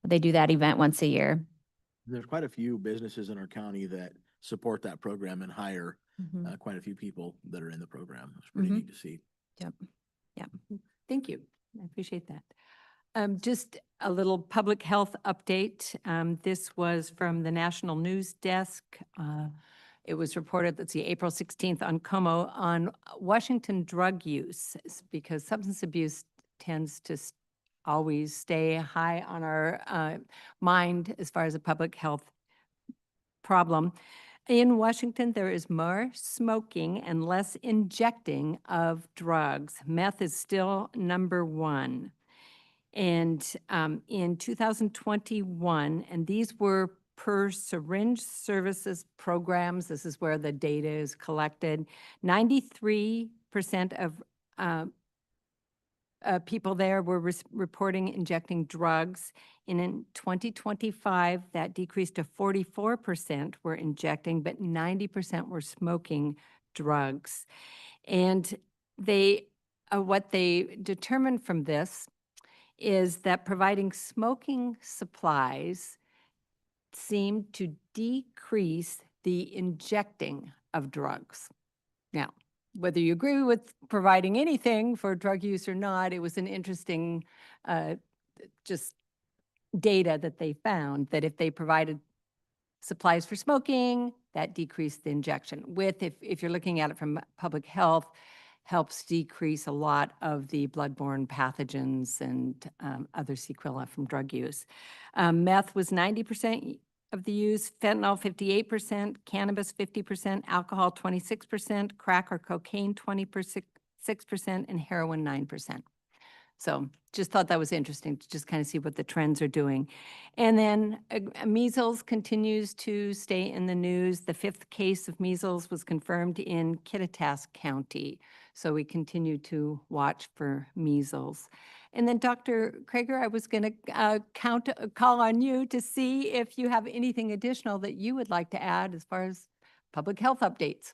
they do that event once a year. There's quite a few businesses in our county that support that program and hire quite a few people that are in the program. It's pretty neat to see. Yep. Yep. Thank you. I appreciate that. Just a little public health update. This was from the National News Desk. It was reported, let's see, April 16th on Como on Washington drug use, because substance abuse tends to always stay high on our mind as far as a public health problem. In Washington, there is more smoking and less injecting of drugs. Meth is still #1. And in 2021, and these were per syringe services programs, this is where the data is collected, 93% of people there were reporting injecting drugs. And in 2025, that decreased to 44% were injecting, but 90% were smoking drugs. And they what they determined from this is that providing smoking supplies seemed to decrease the injecting of drugs. Now, whether you agree with providing anything for drug use or not, it was an interesting just data that they found that if they provided supplies for smoking, that decreased the injection. If you're looking at it from public health, helps decrease a lot of the bloodborne pathogens and other sequelae from drug use. Meth was 90% of the use, fentanyl 58%, cannabis 50%, alcohol 26%, crack or cocaine 26%, and heroin 9%. So just thought that was interesting to just kind of see what the trends are doing. And then measles continues to stay in the news. The 5th case of measles was confirmed in Kittitas County. So we continue to watch for measles. And then Dr. Krager, I was going to call on you to see if you have anything additional that you would like to add as far as public health updates.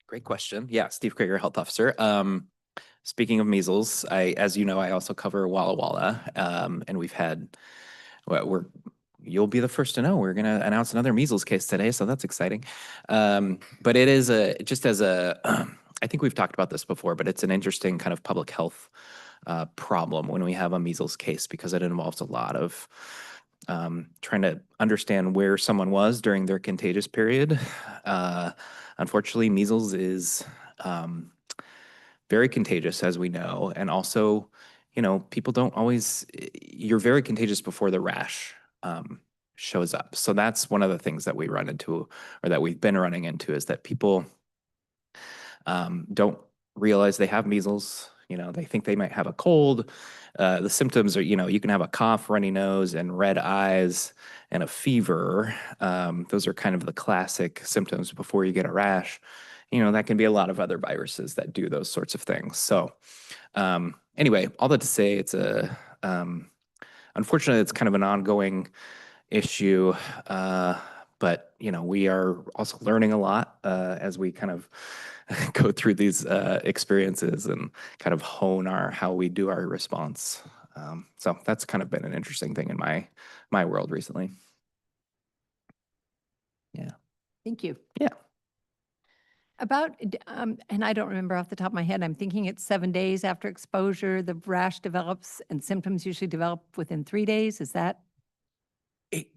Great question. Yeah, Steve Krager, health officer. Speaking of measles, as you know, I also cover Walla Walla, and we've had, you'll be the first to know, we're going to announce another measles case today, so that's exciting. But it is I think we've talked about this before, but it's an interesting kind of public health problem when we have a measles case because it involves a lot of trying to understand where someone was during their contagious period. Unfortunately, measles is very contagious, as we know, and also, people don't always, you're very contagious before the rash shows up. So that's one of the things that we run into, or that we've been running into, is that people don't realize they have measles. They think they might have a cold. The symptoms are, you can have a cough, runny nose, and red eyes, and a fever. Those are kind of the classic symptoms before you get a rash. That can be a lot of other viruses that do those sorts of things. So anyway, all that to say, it's unfortunately, it's kind of an ongoing issue. But, we are also learning a lot as we kind of go through these experiences and kind of hone how we do our response. So that's kind of been an interesting thing in my world recently. Yeah. Thank you. Yeah. About, and I don't remember off the top of my head, I'm thinking it's 7 days after exposure, the rash develops, and symptoms usually develop within 3 days. Is that?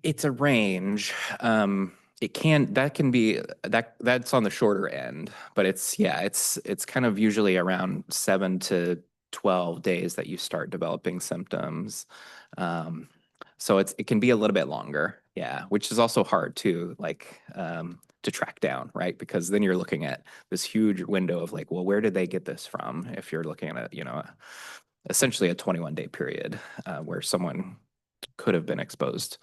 It's a range. That's on the shorter end, but it's kind of usually around 7 to 12 days that you start developing symptoms. So it can be a little bit longer. Yeah. Which is also hard too, to track down, right? Because then you're looking at this huge window of well, where did they get this from? If you're looking at, essentially a 21-day period where someone could have been exposed.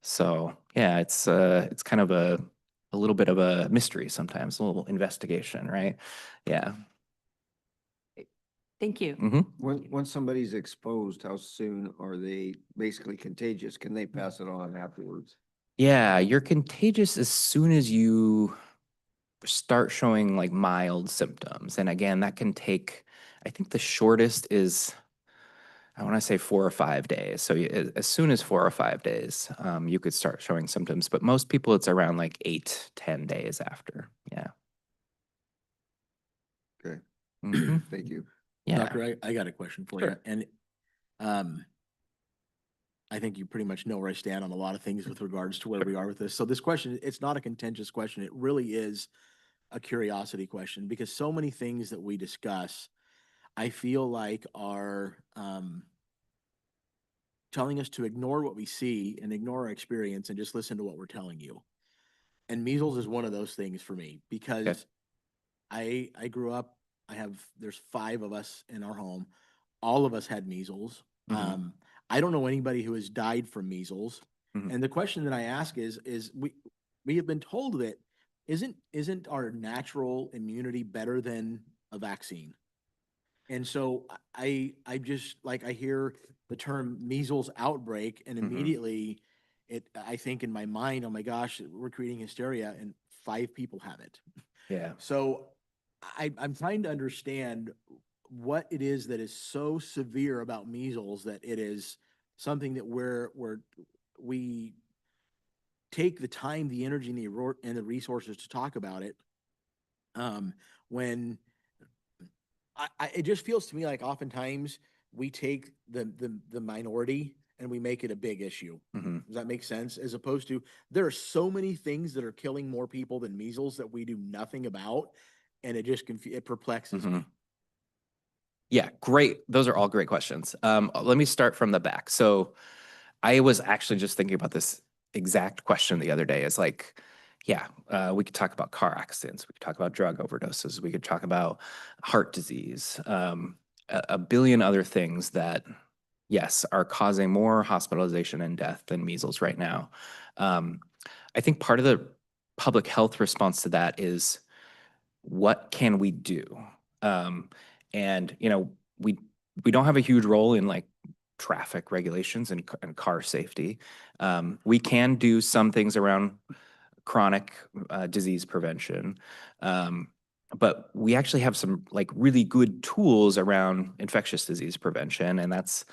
So yeah, it's kind of a little bit of a mystery sometimes, a little investigation, right? Yeah. Thank you. Mm-hmm. Once somebody's exposed, how soon are they basically contagious? Can they pass it on afterwards? Yeah, you're contagious as soon as you start showing mild symptoms. And again, that can take, I think the shortest is, I want to say 4 or 5 days. So as soon as 4 or 5 days, you could start showing symptoms. But most people, it's around 8, 10 days after. Yeah. Okay. Mm-hmm. Thank you. Yeah. Doctor, I got a question for Sure. you. And I think you pretty much know where I stand on a lot of things with regards to where we are with this. So this question, it's not a contentious question. It really is a curiosity question, because so many things that we discuss, I feel like are telling us to ignore what we see and ignore our experience and just listen to what we're telling you. And measles is one of those things for me, because I grew up, there's 5 of us in our home. All of us had measles. Mhm. I don't know anybody who has died from measles. Mhm. And the question that I ask is we have been told that isn't our natural immunity better than a vaccine? And so I just I hear the term measles outbreak, and immediately I think in my mind, oh my gosh, we're creating hysteria and 5 people have it. Yeah. So I'm trying to understand what it is that is so severe about measles that it is something that we take the time, the energy, and the resources to talk about it. When it just feels to me like oftentimes we take the minority and we make it a big issue. Mhm. Does that make sense? As opposed to, there are so many things that are killing more people than measles that we do nothing about, and it just it perplexes me. Yeah, great. Those are all great questions. Let me start from the back. So I was actually just thinking about this exact question the other day. It's like, yeah, we could talk about car accidents. We could talk about drug overdoses. We could talk about heart disease, a billion other things that, yes, are causing more hospitalization and death than measles right now. I think part of the public health response to that is, what can we do? And we don't have a huge role in like traffic regulations and car safety. We can do some things around chronic disease prevention. But we actually have some like really good tools around infectious disease prevention. And that's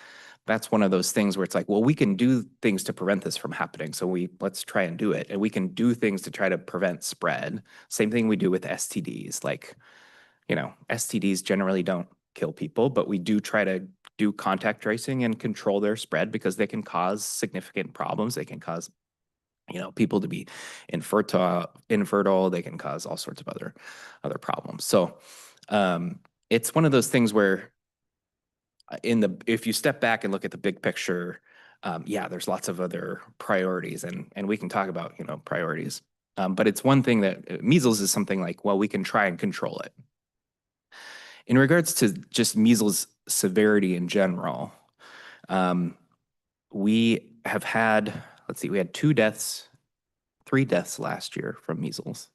one of those things where it's like, well, we can do things to prevent this from happening. So let's try and do it. And we can do things to try to prevent spread. Same thing we do with STDs. Like, STDs generally don't kill people, but we do try to do contact tracing and control their spread because they can cause significant problems. They can cause, people to be infertile. They can cause all sorts of other problems. So it's one of those things where if you step back and look at the big picture, yeah, there's lots of other priorities, and we can talk about, priorities. But it's one thing that measles is something like, well, we can try and control it. In regards to just measles severity in general, we have had, we had 3 deaths last year from measles.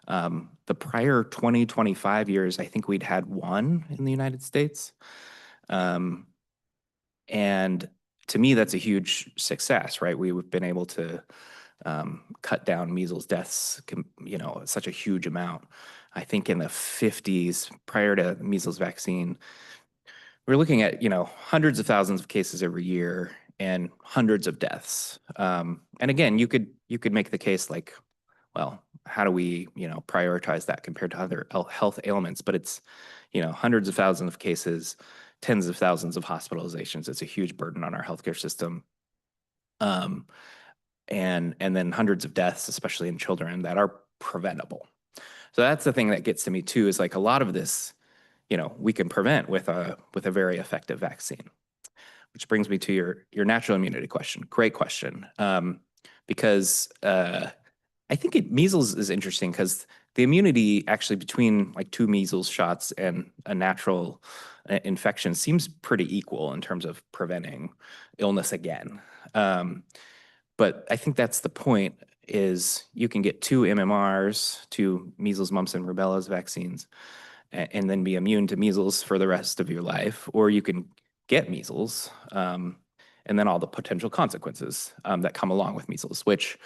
The prior 25 years, I think we'd had 1 in the United States. And to me, that's a huge success, right? We've been able to cut down measles deaths, such a huge amount. I think in the 50s, prior to the measles vaccine, we're looking at, hundreds of thousands of cases every year and hundreds of deaths. And again, you could make the case like, well, how do we, prioritize that compared to other health ailments? But it's, hundreds of thousands of cases, tens of thousands of hospitalizations. It's a huge burden on our healthcare system. And then hundreds of deaths, especially in children, that are preventable. So that's the thing that gets to me too, is like a lot of this, we can prevent with a very effective vaccine. Which brings me to your natural immunity question. Great question. Because I think measles is interesting because the immunity actually between like 2 measles shots and a natural infection seems pretty equal in terms of preventing illness again. But I think that's the point, is you can get 2 MMRs, 2 measles, mumps, and rubella vaccines, and then be immune to measles for the rest of your life, or you can get measles, and then all the potential consequences that come along with measles, which,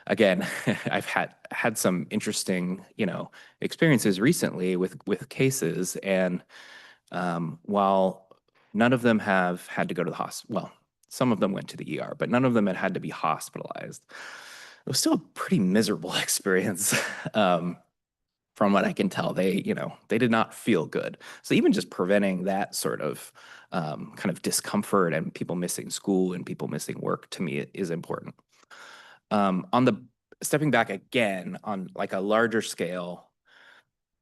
again, I've had some interesting, experiences recently with cases, and while none of them have had to go to the hospital, well, some of them went to the ER, but none of them had to be hospitalized. It was still a pretty miserable experience. From what I can tell, they did not feel good. So even just preventing that sort of kind of discomfort and people missing school and people missing work, to me, is important. Stepping back again on like a larger scale,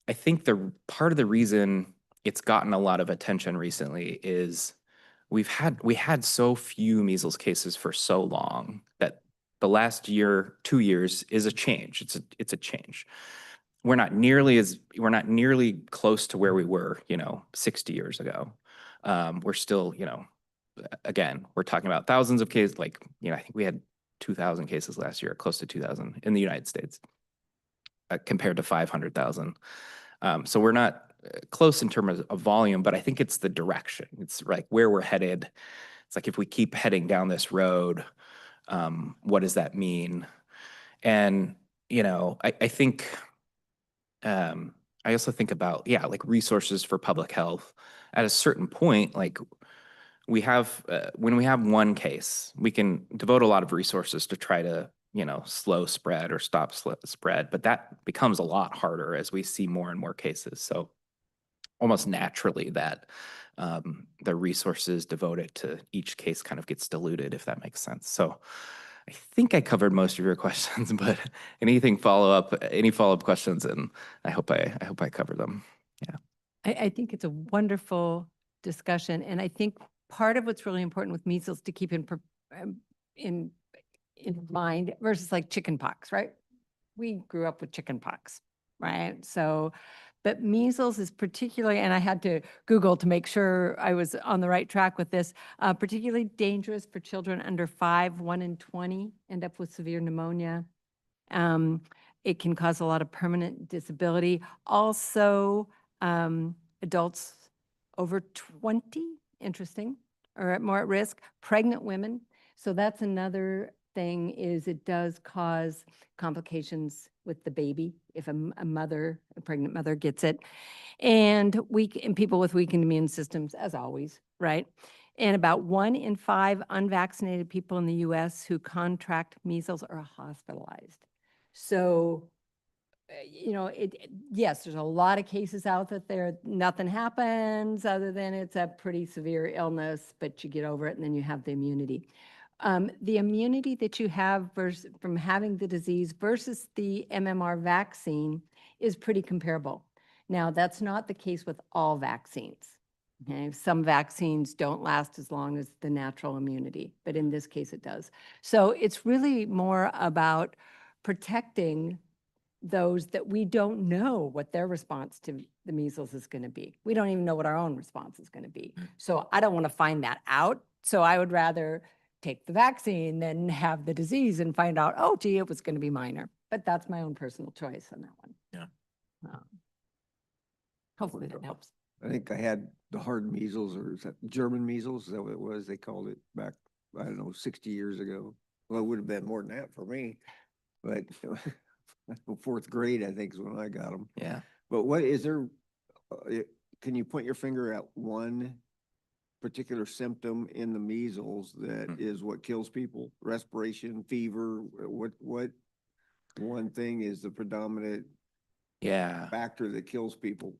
I think the part of the reason it's gotten a lot of attention recently is we had so few measles cases for so long that the last 2 years is a change. It's a change. We're not nearly close to where we were, 60 years ago. We're still, again, we're talking about thousands of cases. Like, I think we had 2,000 cases last year, close to 2,000 in the United States, compared to 500,000. So we're not close in terms of volume, but I think it's the direction. It's like where we're headed. It's like, if we keep heading down this road, what does that mean? And, I think I also think about, yeah, like resources for public health. At a certain point, like we have, when we have one case, we can devote a lot of resources to try to, slow spread or stop spread, but that becomes a lot harder as we see more and more cases. So almost naturally that the resources devoted to each case kind of gets diluted, if that makes sense. So I think I covered most of your questions, but any follow-up questions, and I hope I covered them. Yeah. I think it's a wonderful discussion, and I think part of what's really important with measles to keep in mind versus like chicken pox, right? We grew up with chicken pox, right? So, but measles is particularly, and I had to Google to make sure I was on the right track with this, particularly dangerous for children under 5, 1 in 20 end up with severe pneumonia. It can cause a lot of permanent disability. Also, adults over 20, interesting, are more at risk. Pregnant women. So that's another thing, is it does cause complications with the baby if a pregnant mother gets it. And people with weakened immune systems, as always, right? And about 1 in 5 unvaccinated people in the US who contract measles are hospitalized. So, yes, there's a lot of cases out there. Nothing happens other than it's a pretty severe illness, but you get over it and then you have the immunity. The immunity that you have from having the disease versus the MMR vaccine is pretty comparable. Now, that's not the case with all vaccines. Okay, some vaccines don't last as long as the natural immunity, but in this case it does. So it's really more about protecting those that we don't know what their response to the measles is going to be. We don't even know what our own response is going to be. So I don't want to find that out. So I would rather take the vaccine than have the disease and find out, oh, gee, it was going to be minor. But that's my own personal choice on that one. Yeah. Hopefully that helps. I think I had the hard measles, or is that German measles? Is that what it was? They called it back, I don't know, 60 years ago. Well, it would have been more than that for me, but fourth grade, I think, is when I got them. Yeah. But what is there, can you point your finger at one particular symptom in the measles that is what kills people? Respiration, fever, what one thing is the predominant factor that kills people?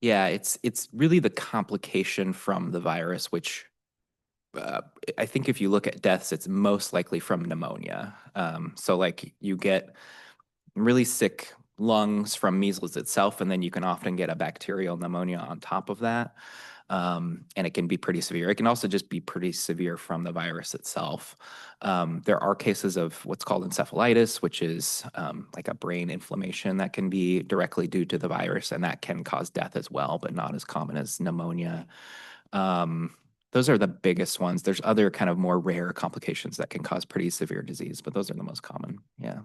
Yeah, it's really the complication from the virus, which I think if you look at deaths, it's most likely from pneumonia. So like you get really sick lungs from measles itself, and then you can often get a bacterial pneumonia on top of that. And it can be pretty severe. It can also just be pretty severe from the virus itself. There are cases of what's called encephalitis, which is like a brain inflammation that can be directly due to the virus, and that can cause death as well, but not as common as pneumonia. Those are the biggest ones. There's other kind of more rare complications that can cause pretty severe disease, but those are the most common. Yeah.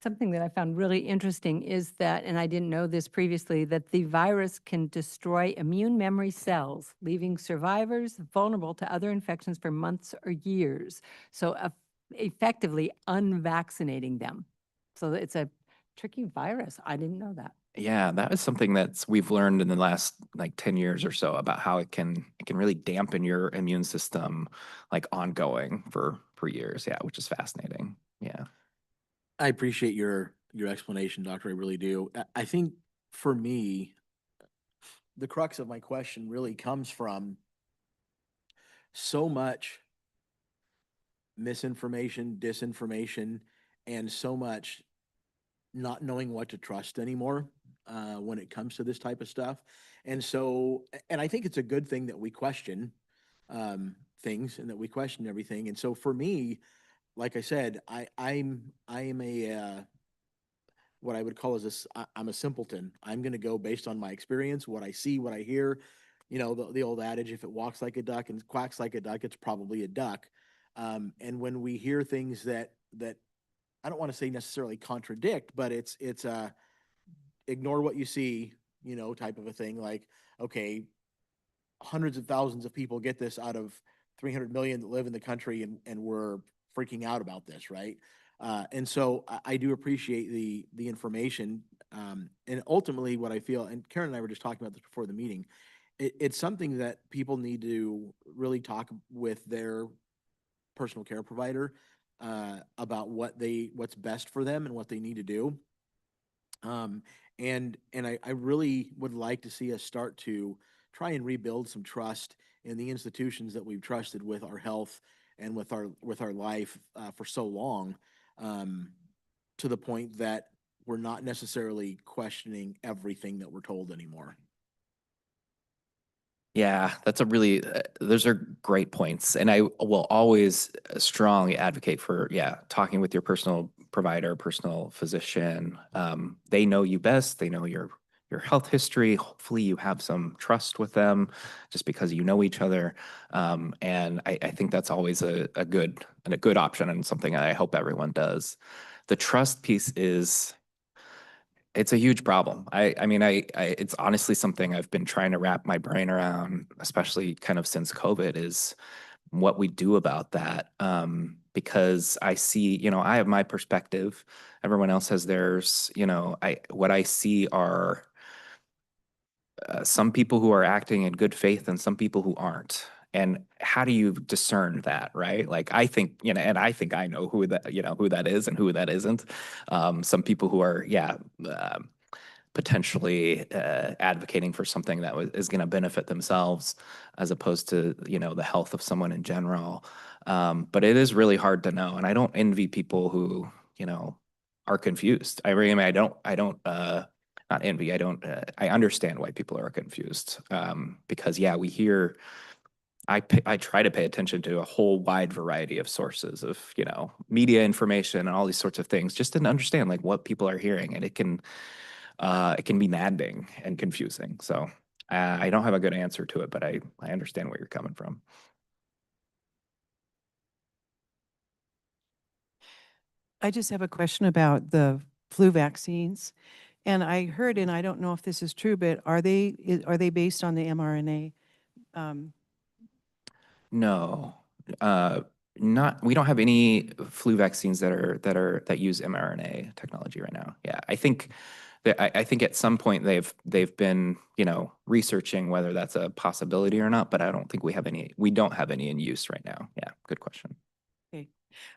Something that I found really interesting is that, and I didn't know this previously, that the virus can destroy immune memory cells, leaving survivors vulnerable to other infections for months or years. So effectively unvaccinating them. So it's a tricky virus. I didn't know that. Yeah, that is something we've learned in the last like 10 years or so about how it can really dampen your immune system like ongoing for years. Yeah, which is fascinating. Yeah. I appreciate your explanation, Doctor. I really do. I think for me, the crux of my question really comes from so much misinformation, disinformation, and so much not knowing what to trust anymore when it comes to this type of stuff. And so, and I think it's a good thing that we question things and that we question everything. And so for me, like I said, I'm a what I would call I'm a simpleton. I'm going to go based on my experience, what I see, what I hear. You know, the old adage, if it walks like a duck and quacks like a duck, it's probably a duck. And when we hear things that I don't want to say necessarily contradict, but it's ignore what you see, you know, type of a thing. Like, okay, hundreds of thousands of people get this out of 300 million that live in the country, and we're freaking out about this, right? And so I do appreciate the information. And ultimately what I feel, and Karen and I were just talking about this before the meeting, it's something that people need to really talk with their personal care provider about what's best for them and what they need to do. And I really would like to see us start to try and rebuild some trust in the institutions that we've trusted with our health and with our life for so long, to the point that we're not necessarily questioning everything that we're told anymore. Yeah, that's a really, those are great points. And I will always strongly advocate for, yeah, talking with your personal provider, personal physician. They know you best. They know your health history. Hopefully you have some trust with them just because you know each other. And I think that's always a good option and something I hope everyone does. The trust piece is, it's a huge problem. I mean, it's honestly something I've been trying to wrap my brain around, especially kind of since COVID, is what we do about that. Because I see, I have my perspective, everyone else has theirs. What I see are some people who are acting in good faith and some people who aren't. And how do you discern that, right? Like, I think, and I think I know who that is and who that isn't. Some people who are, potentially advocating for something that is going to benefit themselves as opposed to, the health of someone in general. But it is really hard to know. And I don't envy people who, are confused. I mean, not envy. I understand why people are confused. Because we hear, I try to pay attention to a whole wide variety of sources of, media information and all these sorts of things, just to understand like what people are hearing. And it can be maddening and confusing. So I don't have a good answer to it, but I understand where you're coming from. I just have a question about the flu vaccines. And I heard, and I don't know if this is true, but are they based on the mRNA? No, we don't have any flu vaccines that use mRNA technology right now. Yeah, I think I think at some point they've been, researching whether that's a possibility or not, but I don't think we don't have any in use right now. Yeah, good question. Okay.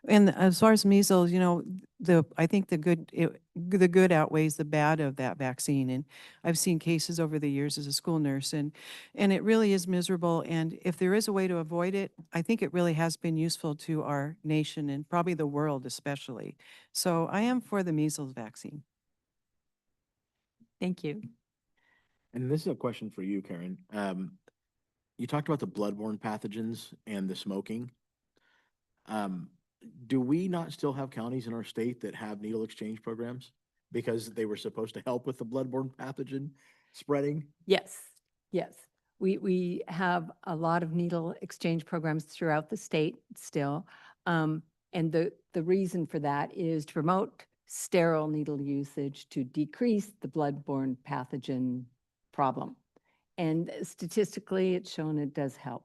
And as far as measles, I think the good outweighs the bad of that vaccine. And I've seen cases over the years as a school nurse, and it really is miserable. And if there is a way to avoid it, I think it really has been useful to our nation and probably the world especially. So I am for the measles vaccine. Thank you. And this is a question for you, Karen. You talked about the bloodborne pathogens and the smoking. Do we not still have counties in our state that have needle exchange programs because they were supposed to help with the bloodborne pathogen spreading? Yes, yes. We have a lot of needle exchange programs throughout the state still. And the reason for that is to promote sterile needle usage to decrease the bloodborne pathogen problem. And statistically, it's shown it does help.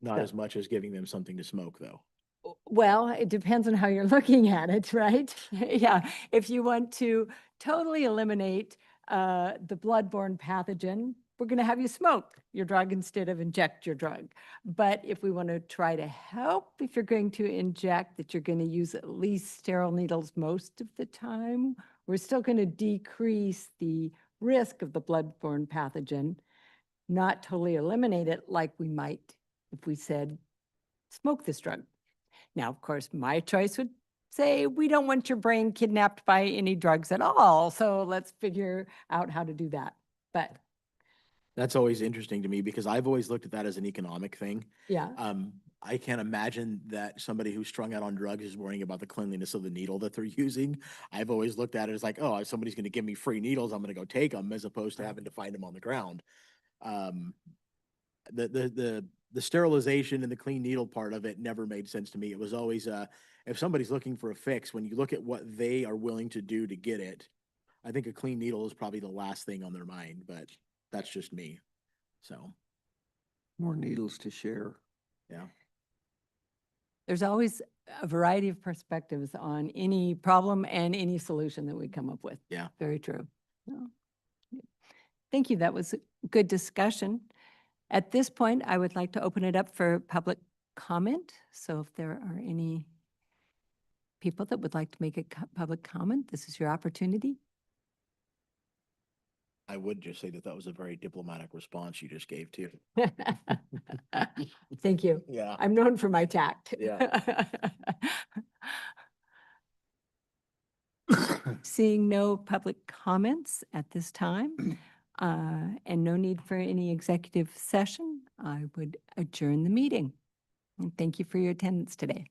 Not So- as much as giving them something to smoke, though. Well, it depends on how you're looking at it, right? Yeah, if you want to totally eliminate the bloodborne pathogen, we're going to have you smoke your drug instead of inject your drug. But if we want to try to help, if you're going to inject, that you're going to use at least sterile needles most of the time, we're still going to decrease the risk of the bloodborne pathogen, not totally eliminate it like we might if we said, smoke this drug. Now, of course, my choice would say, we don't want your brain kidnapped by any drugs at all. So let's figure out how to do that. But That's always interesting to me because I've always looked at that as an economic thing. yeah, I can't imagine that somebody who's strung out on drugs is worrying about the cleanliness of the needle that they're using. I've always looked at it as like, oh, if somebody's going to give me free needles, I'm going to go take them, as opposed to having to find them on the ground. The sterilization and the clean needle part of it never made sense to me. It was always, if somebody's looking for a fix, when you look at what they are willing to do to get it, I think a clean needle is probably the last thing on their mind, but that's just me. So, More needles to share. yeah. there's always a variety of perspectives on any problem and any solution that we come up with. Yeah. Very true. So, thank you. That was a good discussion. At this point, I would like to open it up for public comment. So if there are any people that would like to make a public comment, this is your opportunity. I would just say that that was a very diplomatic response you just gave too. Thank you. Yeah. I'm known for my tact. Yeah. Seeing no public comments at this time, and no need for any executive session, I would adjourn the meeting. And thank you for your attendance today.